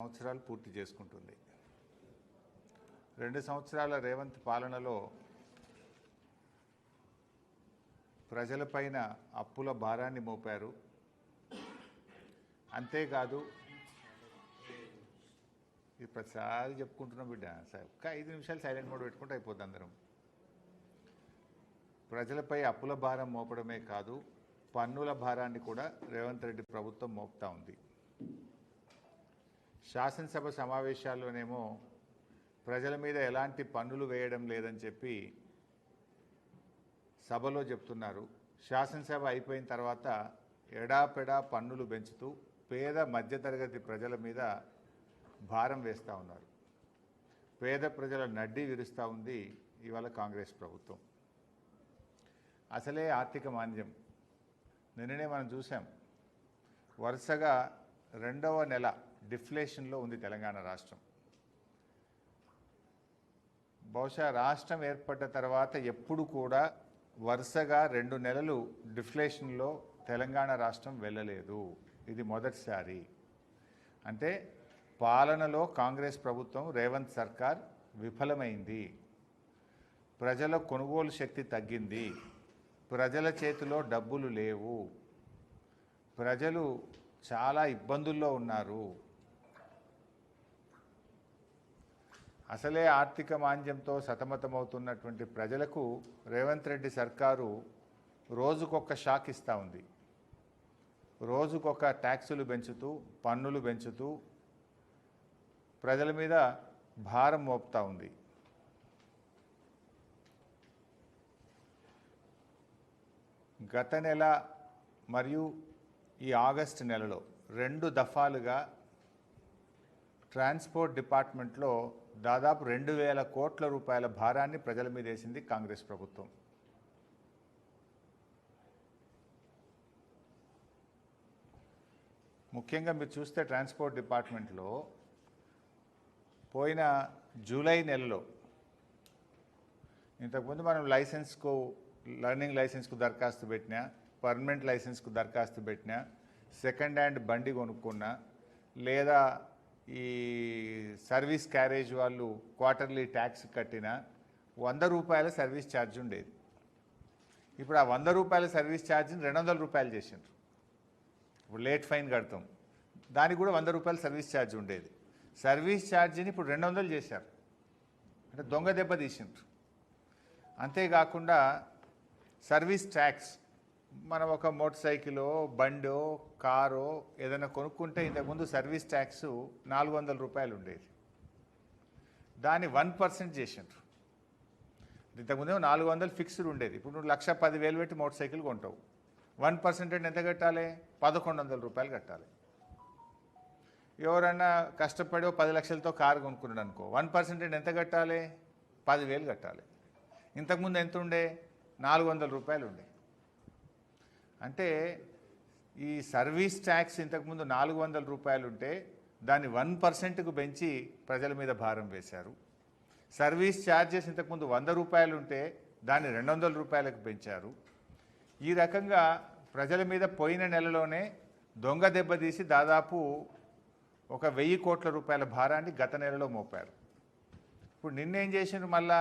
సంవత్సరాలు పూర్తి చేసుకుంటుంది. 2 సంవత్సరాల రేవంత్ పాలనలో ప్రజలపైన అప్పుల భారాన్ని మోపారు. అంతేకాదు ఇది ప్రతిసారి చెప్పుకుంటున్నాం బిడ్డ, ఒక్క 5 నిమిషాలు సైలెంట్ మోడ్ పెట్టుకుంటే అయిపోద్ది. అందరం ప్రజలపై అప్పుల భారం మోపడమే కాదు, పన్నుల భారాన్ని కూడా రేవంత్ రెడ్డి ప్రభుత్వం మోపుతా ఉంది. శాసనసభ సమావేశాల్లోనేమో ప్రజల మీద ఎలాంటి పన్నులు వేయడం లేదని చెప్పి సభలో చెప్తున్నారు. శాసనసభ అయిపోయిన తర్వాత ఎడాపెడా పన్నులు పెంచుతూ పేద మధ్యతరగతి ప్రజల మీద భారం వేస్తూ ఉన్నారు. పేద ప్రజల నడ్డి విరుస్తూ ఉంది ఇవాళ కాంగ్రెస్ ప్రభుత్వం. అసలే ఆర్థిక మాంద్యం. నిన్ననే మనం చూసాం, వరుసగా 2వ నెల డిఫ్లేషన్లో ఉంది తెలంగాణ రాష్ట్రం. బహుశా రాష్ట్రం ఏర్పడ్డ తర్వాత ఎప్పుడు కూడా వరుసగా 2 నెలలు డిఫ్లేషన్లో తెలంగాణ రాష్ట్రం వెళ్ళలేదు. ఇది మొదటిసారి. అంటే పాలనలో కాంగ్రెస్ ప్రభుత్వం, రేవంత్ సర్కార్ విఫలమైంది. ప్రజల కొనుగోలు శక్తి తగ్గింది. ప్రజల చేతిలో డబ్బులు లేవు. ప్రజలు చాలా ఇబ్బందుల్లో ఉన్నారు. అసలే ఆర్థిక మాంద్యంతో సతమతమవుతున్నటువంటి ప్రజలకు రేవంత్ రెడ్డి సర్కారు రోజుకొక షాక్ ఇస్తూ ఉంది. రోజుకొక ట్యాక్సులు పెంచుతూ, పన్నులు పెంచుతూ ప్రజల మీద భారం మోపుతూ ఉంది. గత నెల మరియు ఈ ఆగస్టు నెలలో 2 దఫాలుగా ట్రాన్స్పోర్ట్ డిపార్ట్మెంట్లో దాదాపు 2,000 కోట్ల రూపాయల భారాన్ని ప్రజల మీద వేసింది కాంగ్రెస్ ప్రభుత్వం. ముఖ్యంగా మీరు చూస్తే ట్రాన్స్పోర్ట్ డిపార్ట్మెంట్లో పోయిన జూలై నెలలో, ఇంతకుముందు మనం లైసెన్స్కు, లర్నింగ్ లైసెన్స్కు దరఖాస్తు పెట్టినా, పర్మనెంట్ లైసెన్స్కు దరఖాస్తు పెట్టినా, సెకండ్ హ్యాండ్ బండి కొనుక్కున్నా, లేదా ఈ సర్వీస్ క్యారేజ్ వాళ్ళు క్వార్టర్లీ ట్యాక్స్ కట్టిన 100 రూపాయల సర్వీస్ ఛార్జ్ ఉండేది. ఇప్పుడు ఆ 100 రూపాయల సర్వీస్ ఛార్జ్ని 200 రూపాయలు చేసిండ్రు. ఇప్పుడు లేట్ ఫైన్ కడతాం, దానికి కూడా 100 రూపాయల సర్వీస్ ఛార్జ్ ఉండేది. సర్వీస్ ఛార్జ్ని ఇప్పుడు 200 చేశారు. అంటే దొంగ దెబ్బ తీసిండ్రు. అంతేకాకుండా సర్వీస్ ట్యాక్స్, మనం ఒక మోటార్ సైకిలో, బండో, కారో ఏదైనా కొనుక్కుంటే ఇంతకుముందు సర్వీస్ ట్యాక్స్ 400 రూపాయలు ఉండేది. దాన్ని 1% చేసిండ్రు. ఇంతకుముందేమో 400 ఫిక్స్డ్ ఉండేది. ఇప్పుడు నువ్వు 1,10,000 పెట్టి మోటార్ సైకిల్ కొంటావు. 1% అంటే ఎంత కట్టాలి? 1,100 రూపాయలు కట్టాలి. ఎవరన్నా కష్టపడి 10 లక్షలతో కారు కొనుక్కున్నాడు అనుకో, 1% అంటే ఎంత కట్టాలి? 10,000 కట్టాలి. ఇంతకుముందు ఎంత ఉండే? 400 రూపాయలు ఉండే. అంటే ఈ సర్వీస్ ట్యాక్స్ ఇంతకుముందు 400 రూపాయలు ఉంటే దాన్ని 1%కు పెంచి ప్రజల మీద భారం వేశారు. సర్వీస్ ఛార్జెస్ ఇంతకుముందు 100 రూపాయలు ఉంటే దాన్ని 200 రూపాయలకు పెంచారు. ఈ రకంగా ప్రజల మీద పోయిన నెలలోనే దొంగ దెబ్బతీసి దాదాపు 1,000 కోట్ల రూపాయల భారాన్ని గత నెలలో మోపారు. ఇప్పుడు నిన్నేం చేసిండ్రు? మళ్ళా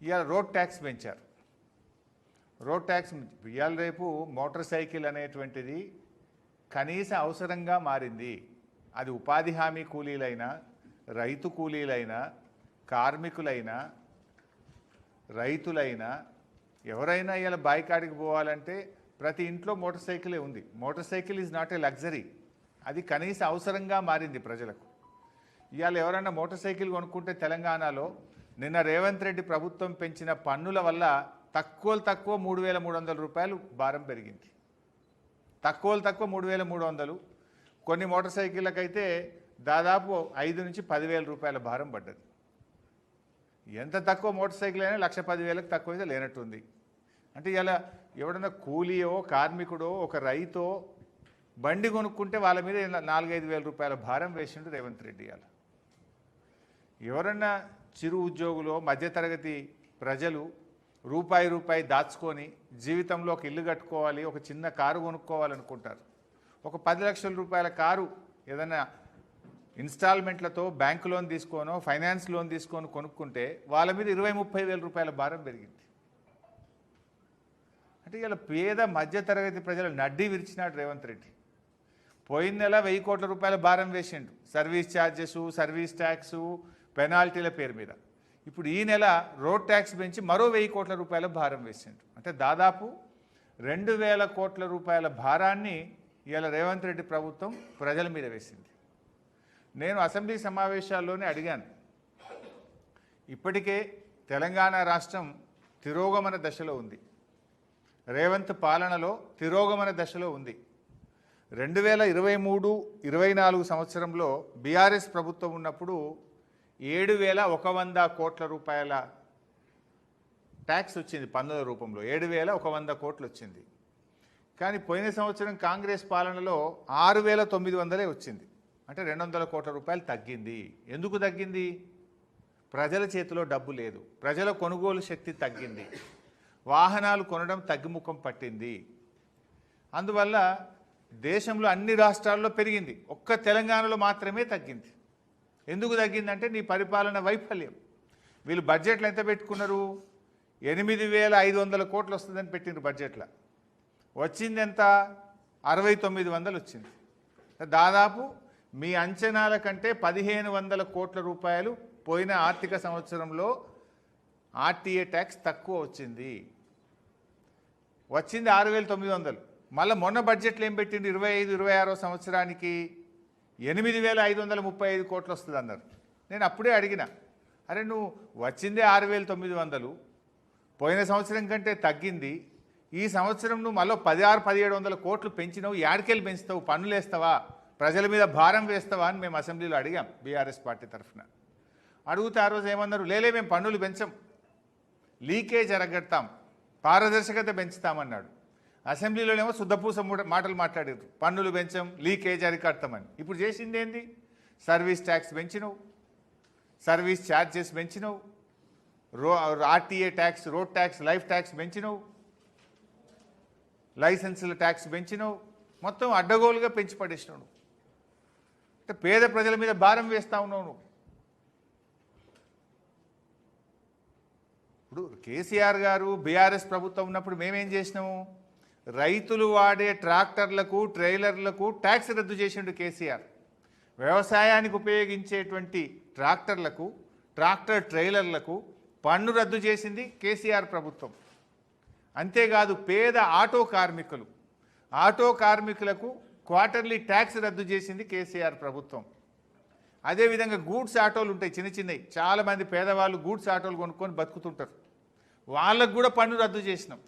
ఇవాళ రోడ్ ట్యాక్స్ పెంచారు. రోడ్ ట్యాక్స్ ఇవాళ రేపు మోటార్ సైకిల్ అనేటువంటిది కనీస అవసరంగా మారింది. అది ఉపాధి హామీ కూలీలైనా, రైతు కూలీలైనా, కార్మికులైనా, రైతులైనా, ఎవరైనా ఇవాళ బాయికాడికి పోవాలంటే ప్రతి ఇంట్లో మోటార్ సైకిలే ఉంది. Motor cycle is not a luxury, అది కనీస అవసరంగా మారింది ప్రజలకు. ఇవాళ ఎవరైనా మోటార్ సైకిల్ కొనుక్కుంటే తెలంగాణలో నిన్న రేవంత్ రెడ్డి ప్రభుత్వం పెంచిన పన్నుల వల్ల తక్కువ 3,300 రూపాయలు భారం పెరిగింది. తక్కువ 3,300. కొన్ని మోటార్ సైకిళ్ళకైతే దాదాపు 5 నుంచి 10,000 రూపాయల భారం పడ్డది. ఎంత తక్కువ మోటార్ సైకిల్ అయినా 1,10,000కు తక్కువైతే లేనట్టుంది. అంటే ఇలా ఎవడన్నా కూలీయో, కార్మికుడో, ఒక రైతో బండి కొనుక్కుంటే వాళ్ళ మీద 4-5 వేల రూపాయల భారం వేసిండు రేవంత్ రెడ్డి. అలా ఎవరన్నా చిరు ఉద్యోగులు, మధ్యతరగతి ప్రజలు రూపాయి దాచుకొని జీవితంలో ఒక ఇల్లు కట్టుకోవాలి, ఒక చిన్న కారు కొనుక్కోవాలనుకుంటారు. ఒక 10 లక్షల రూపాయల కారు ఏదైనా ఇన్స్టాల్మెంట్లతో బ్యాంకు లోన్ తీసుకోనో ఫైనాన్స్ లోన్ తీసుకొని కొనుక్కుంటే వాళ్ళ మీద 20-30 వేల రూపాయల భారం పెరిగింది. అంటే ఇలా పేద మధ్యతరగతి ప్రజలు నడ్డి విరిచినాడు రేవంత్ రెడ్డి. పోయిన నెల 1000 కోట్ల రూపాయల భారం వేసిండు సర్వీస్ ఛార్జెస్, సర్వీస్ ట్యాక్సు, పెనాల్టీల పేరు మీద. ఇప్పుడు ఈ నెల రోడ్ ట్యాక్స్ పెంచి మరో 1000 కోట్ల రూపాయల భారం వేసిండు. అంటే దాదాపు 2000 కోట్ల రూపాయల భారాన్ని ఇవాళ రేవంత్ రెడ్డి ప్రభుత్వం ప్రజల మీద వేసింది. నేను అసెంబ్లీ సమావేశాల్లోనే అడిగాను, ఇప్పటికే తెలంగాణ రాష్ట్రం తిరోగమన దశలో ఉంది, రేవంత్ పాలనలో తిరోగమన దశలో ఉంది. 2023-24 సంవత్సరంలో బీఆర్ఎస్ ప్రభుత్వం ఉన్నప్పుడు 7100 కోట్ల రూపాయల ట్యాక్స్ వచ్చింది, పన్నుల రూపంలో 7100 కోట్లు వచ్చింది. కానీ పోయిన సంవత్సరం కాంగ్రెస్ పాలనలో 6900 వచ్చింది. అంటే 200 కోట్ల రూపాయలు తగ్గింది. ఎందుకు తగ్గింది? ప్రజల చేతిలో డబ్బు లేదు, ప్రజల కొనుగోలు శక్తి తగ్గింది, వాహనాలు కొనడం తగ్గుముఖం పట్టింది. అందువల్ల దేశంలో అన్ని రాష్ట్రాల్లో పెరిగింది, ఒక్క తెలంగాణలో మాత్రమే తగ్గింది. ఎందుకు తగ్గిందంటే నీ పరిపాలన వైఫల్యం. వీళ్ళు బడ్జెట్లు ఎంత పెట్టుకున్నారు? 8500 కోట్లు వస్తుందని పెట్టినారు బడ్జెట్లో. వచ్చింది ఎంత? 6900 వచ్చింది. దాదాపు మీ అంచనాల కంటే 1500 కోట్ల రూపాయలు పోయిన ఆర్థిక సంవత్సరంలో ఆర్టీఏ ట్యాక్స్ తక్కువ వచ్చింది. 6900. మళ్ళీ మొన్న బడ్జెట్లో ఏం పెట్టింది? 25-26 సంవత్సరానికి 8535 కోట్లు వస్తుంది అన్నారు. నేను అప్పుడే అడిగిన, అరే నువ్వు వచ్చిందే 6900, పోయిన సంవత్సరం కంటే తగ్గింది, ఈ సంవత్సరం నువ్వు మళ్ళీ 1600-1700 కోట్లు పెంచినావు, యాడికెళ్ళి పెంచుతావు? పన్నులు వేస్తావా? ప్రజల మీద భారం వేస్తావా అని మేము అసెంబ్లీలో అడిగాం బీఆర్ఎస్ పార్టీ తరఫున. అడిగితే ఆ రోజు ఏమన్నారు? లేలే, మేము పన్నులు పెంచాం, లీకేజ్ అరగడతాం, పారదర్శకత పెంచుతామన్నాడు. అసెంబ్లీలోనేమో శుద్ధపూస మాటలు మాట్లాడారు, పన్నులు పెంచాం, లీకేజ్ అరికడతామని. ఇప్పుడు చేసింది ఏంది? సర్వీస్ ట్యాక్స్ పెంచినవు, సర్వీస్ ఛార్జెస్ పెంచినవు, RTA tax, road tax, life tax పెంచినవు, లైసెన్సుల ట్యాక్స్ పెంచినవు, మొత్తం అడ్డగోలుగా పెంచి పడేసినావు. అంటే పేద ప్రజల మీద భారం వేస్తా ఉన్నావు నువ్వు. ఇప్పుడు కేసీఆర్ గారు బీఆర్ఎస్ ప్రభుత్వం ఉన్నప్పుడు మేమేం చేసినాము? రైతులు వాడే ట్రాక్టర్లకు, ట్రైలర్లకు ట్యాక్స్ రద్దు చేసిండు కేసీఆర్. వ్యవసాయానికి ఉపయోగించేటువంటి ట్రాక్టర్లకు, ట్రాక్టర్ ట్రైలర్లకు పన్ను రద్దు చేసింది కేసీఆర్ ప్రభుత్వం. అంతేకాదు పేద ఆటో కార్మికులకు క్వార్టర్లీ ట్యాక్స్ రద్దు చేసింది కేసీఆర్ ప్రభుత్వం. అదేవిధంగా గూడ్స్ ఆటోలు ఉంటాయి, చిన్న చిన్నవి, చాలామంది పేదవాళ్ళు గూడ్స్ ఆటోలు కొనుక్కొని బతుకుతుంటారు, వాళ్ళకు కూడా పన్ను రద్దు చేసినాం.